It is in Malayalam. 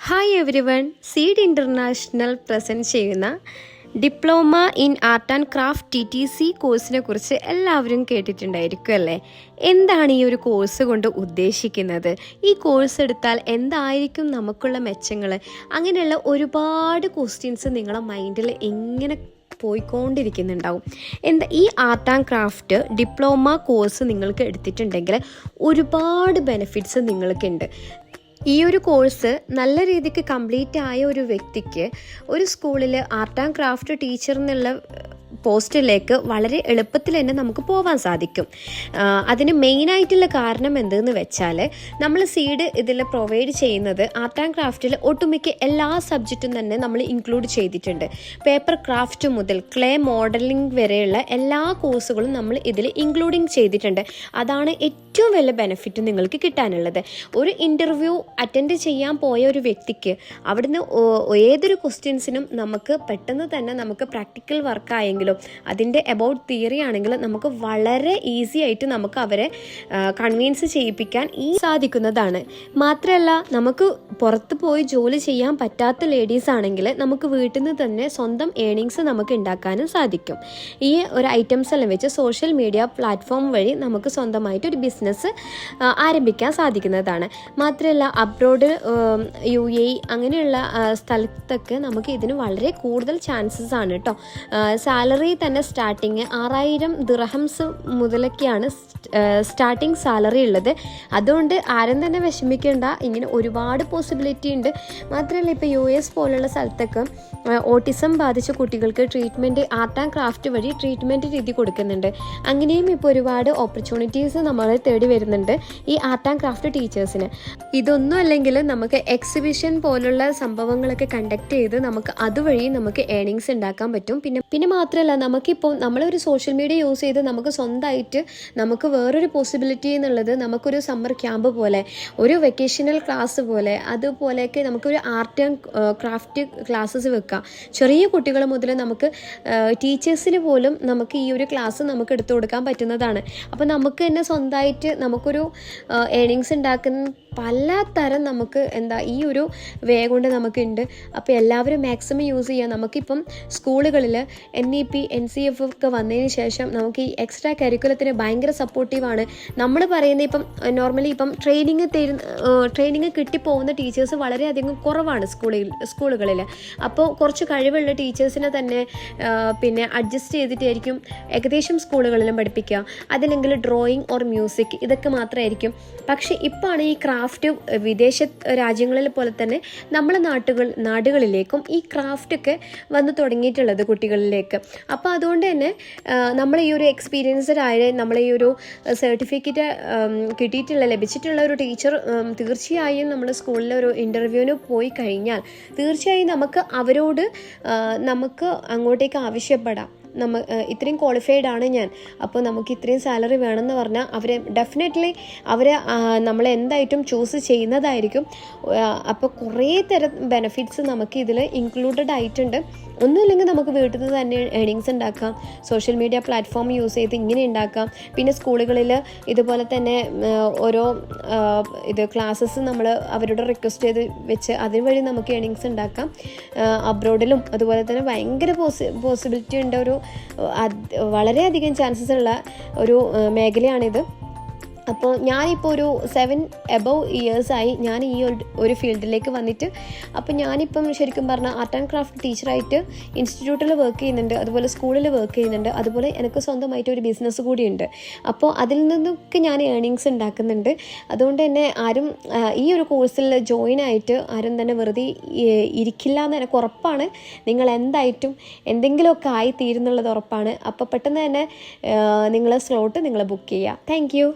Hi everyone, Seed international present ചെയ്യുന്ന diploma in art and craft TTC കോഴ്സിനെ കുറിച്ച് എല്ലാവരും കേട്ടിട്ടുണ്ടായിരിക്കും അല്ലേ? എന്താണ് ഈ ഒരു കോഴ്സ് കൊണ്ട് ഉദ്ദേശിക്കുന്നത്? ഈ കോഴ്സ് എടുത്താൽ എന്തായിരിക്കും നമുക്കുള്ള മെച്ചങ്ങൾ? അങ്ങനെയുള്ള ഒരുപാട് ക്വസ്റ്റ്യൻസ് നിങ്ങളുടെ മൈൻഡിൽ എങ്ങനെ പോയിക്കൊണ്ടിരിക്കുന്നുണ്ടാവും. ഈ art and craft diploma course നിങ്ങൾക്ക് എടുത്തിട്ടുണ്ടെങ്കിൽ ഒരുപാട് ബെനിഫിറ്റ്സ് നിങ്ങൾക്കുണ്ട്. ഈ ഒരു കോഴ്സ് നല്ല രീതിക്ക് കംപ്ലീറ്റ് ആയ ഒരു വ്യക്തിക്ക് ഒരു സ്കൂളിൽ ആർട്ട് ആൻഡ് ക്രാഫ്റ്റ് ടീച്ചർ എന്നുള്ള പോസ്റ്റിലേക്ക് വളരെ എളുപ്പത്തിൽ തന്നെ നമുക്ക് പോകാൻ സാധിക്കും. അതിന് മെയിനായിട്ടുള്ള കാരണം എന്തെന്ന് വെച്ചാൽ, നമ്മൾ സീഡ് ഇതിൽ പ്രൊവൈഡ് ചെയ്യുന്നത് ആർട്ട് ആൻഡ് ക്രാഫ്റ്റിൽ ഒട്ടുമിക്ക എല്ലാ സബ്ജക്റ്റും തന്നെ നമ്മൾ ഇൻക്ലൂഡ് ചെയ്തിട്ടുണ്ട്. പേപ്പർ ക്രാഫ്റ്റ് മുതൽ ക്ലേ മോഡലിംഗ് വരെയുള്ള എല്ലാ കോഴ്സുകളും നമ്മൾ ഇതിൽ ഇൻക്ലൂഡിങ് ചെയ്തിട്ടുണ്ട്. അതാണ് ഏറ്റവും വലിയ ബെനിഫിറ്റ് നിങ്ങൾക്ക് കിട്ടാനുള്ളത്. ഒരു ഇൻ്റർവ്യൂ അറ്റൻഡ് ചെയ്യാൻ പോയ ഒരു വ്യക്തിക്ക് അവിടുന്ന് ഏതൊരു ക്വസ്റ്റ്യൻസിനും നമുക്ക് പെട്ടെന്ന് തന്നെ നമുക്ക് പ്രാക്ടിക്കൽ വർക്കായെങ്കിലും അതിൻ്റെ അബൌട്ട് തിയറി ആണെങ്കിൽ നമുക്ക് വളരെ ഈസി ആയിട്ട് നമുക്ക് അവരെ കൺവിൻസ് ചെയ്യിപ്പിക്കാൻ സാധിക്കുന്നതാണ്. മാത്രമല്ല, നമുക്ക് പുറത്ത് പോയി ജോലി ചെയ്യാൻ പറ്റാത്ത ലേഡീസ് ആണെങ്കിൽ നമുക്ക് വീട്ടിൽ നിന്ന് തന്നെ സ്വന്തം ഏണിങ്സ് നമുക്ക് ഉണ്ടാക്കാനും സാധിക്കും. ഈ ഒരു ഐറ്റംസ് എല്ലാം വെച്ച് സോഷ്യൽ മീഡിയ പ്ലാറ്റ്ഫോം വഴി നമുക്ക് സ്വന്തമായിട്ട് ഒരു ബിസിനസ് ആരംഭിക്കാൻ സാധിക്കുന്നതാണ്. മാത്രമല്ല, അബ്രോഡ്, UAE അങ്ങനെയുള്ള സ്ഥലത്തൊക്കെ നമുക്ക് ഇതിന് വളരെ കൂടുതൽ ചാൻസസ് ആണ് കേട്ടോ. സാലറി തന്നെ സ്റ്റാർട്ടിങ് 6000 ദിർഹംസ് മുതലൊക്കെയാണ് സ്റ്റാർട്ടിങ് സാലറി ഉള്ളത്. അതുകൊണ്ട് ആരും തന്നെ വിഷമിക്കേണ്ട, ഇങ്ങനെ ഒരുപാട് പോസിബിലിറ്റി ഉണ്ട്. മാത്രമല്ല, ഇപ്പോൾ US പോലുള്ള സ്ഥലത്തൊക്കെ ഓട്ടിസം ബാധിച്ച കുട്ടികൾക്ക് ട്രീറ്റ്മെൻറ്റ് ആർട്ട് ആൻഡ് ക്രാഫ്റ്റ് വഴി ട്രീറ്റ്മെൻറ്റ് രീതി കൊടുക്കുന്നുണ്ട്. അങ്ങനെയും ഇപ്പോൾ ഒരുപാട് ഓപ്പർച്യൂണിറ്റീസ് നമ്മളെ തേടി വരുന്നുണ്ട് ഈ ആർട്ട് ആൻഡ് ക്രാഫ്റ്റ് ടീച്ചേഴ്സിന്. ഇതൊന്നും അല്ലെങ്കിൽ നമുക്ക് എക്സിബിഷൻ പോലുള്ള സംഭവങ്ങളൊക്കെ കണ്ടക്ട് ചെയ്ത് നമുക്ക് അതുവഴി നമുക്ക് ഏണിങ്സ് ഉണ്ടാക്കാൻ പറ്റും. പിന്നെ മാത്രമല്ല, നമുക്കിപ്പോൾ നമ്മളൊരു സോഷ്യൽ മീഡിയ യൂസ് ചെയ്ത് നമുക്ക് സ്വന്തമായിട്ട് നമുക്ക് വേറൊരു പോസിബിലിറ്റി എന്നുള്ളത് നമുക്കൊരു സമ്മർ ക്യാമ്പ് പോലെ, ഒരു വെക്കേഷണൽ ക്ലാസ് പോലെ, അതുപോലെയൊക്കെ നമുക്കൊരു ആർട്ട് ആൻഡ് ക്രാഫ്റ്റ് ക്ലാസ്സസ് വെക്കാം. ചെറിയ കുട്ടികൾ മുതൽ നമുക്ക് ടീച്ചേഴ്സിന് പോലും നമുക്ക് ഈ ഒരു ക്ലാസ് നമുക്ക് എടുത്തു കൊടുക്കാൻ പറ്റുന്നതാണ്. അപ്പോൾ നമുക്ക് തന്നെ സ്വന്തമായിട്ട് നമുക്കൊരു ഏണിങ്സ് ഉണ്ടാക്കുന്ന പലതരം നമുക്ക് ഈ ഒരു വേ കൊണ്ട് നമുക്കുണ്ട്. അപ്പോൾ എല്ലാവരും മാക്സിമം യൂസ് ചെയ്യുക. നമുക്കിപ്പം സ്കൂളുകളിൽ NEP NCF ഒക്കെ വന്നതിന് ശേഷം നമുക്ക് ഈ എക്സ്ട്രാ കരിക്കുലത്തിന് ഭയങ്കര സപ്പോർട്ടീവാണ്. നമ്മൾ പറയുന്നത് ഇപ്പം നോർമലി ഇപ്പം ട്രെയിനിങ് കിട്ടിപ്പോകുന്ന ടീച്ചേഴ്സ് വളരെയധികം കുറവാണ് സ്കൂളുകളിൽ. അപ്പോൾ കുറച്ച് കഴിവുള്ള ടീച്ചേഴ്സിനെ തന്നെ പിന്നെ അഡ്ജസ്റ്റ് ചെയ്തിട്ടായിരിക്കും ഏകദേശം സ്കൂളുകളിലും പഠിപ്പിക്കുക. അതല്ലെങ്കിൽ ഡ്രോയിങ് ഓർ മ്യൂസിക് ഇതൊക്കെ മാത്രമായിരിക്കും. പക്ഷേ ഇപ്പോഴാണ് ഈ ക്രാഫ്റ്റ് വിദേശ രാജ്യങ്ങളിൽ പോലെ തന്നെ നമ്മളെ നാടുകളിലേക്കും ഈ ക്രാഫ്റ്റൊക്കെ വന്ന് തുടങ്ങിയിട്ടുള്ളത് കുട്ടികളിലേക്ക്. അപ്പോൾ അതുകൊണ്ട് തന്നെ നമ്മൾ ഈ ഒരു എക്സ്പീരിയൻസ്ഡ് ആയ നമ്മൾ ഈ ഒരു സർട്ടിഫിക്കറ്റ് ലഭിച്ചിട്ടുള്ള ഒരു ടീച്ചർ തീർച്ചയായും നമ്മൾ സ്കൂളിലെ ഒരു ഇൻ്റർവ്യൂവിന് പോയി കഴിഞ്ഞാൽ തീർച്ചയായും നമുക്ക് അവരോട് നമുക്ക് അങ്ങോട്ടേക്ക് ആവശ്യപ്പെടാം. ഇത്രയും ക്വാളിഫൈഡ് ആണ് ഞാൻ, അപ്പോൾ നമുക്ക് ഇത്രയും സാലറി വേണമെന്ന് പറഞ്ഞാൽ ഡെഫിനറ്റ്ലി നമ്മളെ എന്തായിട്ടും ചൂസ് ചെയ്യുന്നതായിരിക്കും. അപ്പോൾ കുറേ തരം ബെനിഫിറ്റ്സ് നമുക്ക് ഇതിൽ ഇൻക്ലൂഡഡ് ആയിട്ടുണ്ട്. ഒന്നുമില്ലെങ്കിൽ നമുക്ക് വീട്ടിൽ നിന്ന് തന്നെ ഏണിങ്സ് ഉണ്ടാക്കാം, സോഷ്യൽ മീഡിയ പ്ലാറ്റ്ഫോം യൂസ് ചെയ്ത് ഇങ്ങനെ ഉണ്ടാക്കാം. പിന്നെ സ്കൂളുകളിൽ ഇതുപോലെ തന്നെ ഓരോ ക്ലാസ്സസ് നമ്മൾ അവരോട് റിക്വസ്റ്റ് ചെയ്ത് വെച്ച് അതുവഴി നമുക്ക് ഏണിങ്സ് ഉണ്ടാക്കാം. അബ്രോഡിലും അതുപോലെ തന്നെ ഭയങ്കര പോസിബിലിറ്റി ഉണ്ട്. വളരെയധികം ചാൻസസ് ഉള്ള ഒരു മേഖലയാണിത്. അപ്പോൾ ഞാനിപ്പോൾ ഒരു 7 above ഇയേഴ്സായി ഞാൻ ഈ ഒരു ഫീൽഡിലേക്ക് വന്നിട്ട്. അപ്പോൾ ഞാനിപ്പം ശരിക്കും പറഞ്ഞാൽ ആർട്ട് ആൻഡ് ക്രാഫ്റ്റ് ടീച്ചറായിട്ട് ഇൻസ്റ്റിറ്റ്യൂട്ടിൽ വർക്ക് ചെയ്യുന്നുണ്ട്, അതുപോലെ സ്കൂളിൽ വർക്ക് ചെയ്യുന്നുണ്ട്, അതുപോലെ എനിക്ക് സ്വന്തമായിട്ട് ഒരു ബിസിനസ് കൂടിയുണ്ട്. അപ്പോൾ അതിൽ നിന്നൊക്കെ ഞാൻ ഏണിങ്സ് ഉണ്ടാക്കുന്നുണ്ട്. അതുകൊണ്ട് തന്നെ ആരും ഈ ഒരു കോഴ്സിൽ ജോയിൻ ആയിട്ട് ആരും തന്നെ വെറുതെ ഇരിക്കില്ല എന്ന് എനിക്ക് ഉറപ്പാണ്. നിങ്ങൾ എന്തായിട്ടും എന്തെങ്കിലുമൊക്കെ ആയി തീരുന്നുള്ളത് ഉറപ്പാണ്. അപ്പോൾ പെട്ടെന്ന് തന്നെ നിങ്ങളെ സ്ലോട്ട് നിങ്ങൾ ബുക്ക് ചെയ്യുക. Thank you.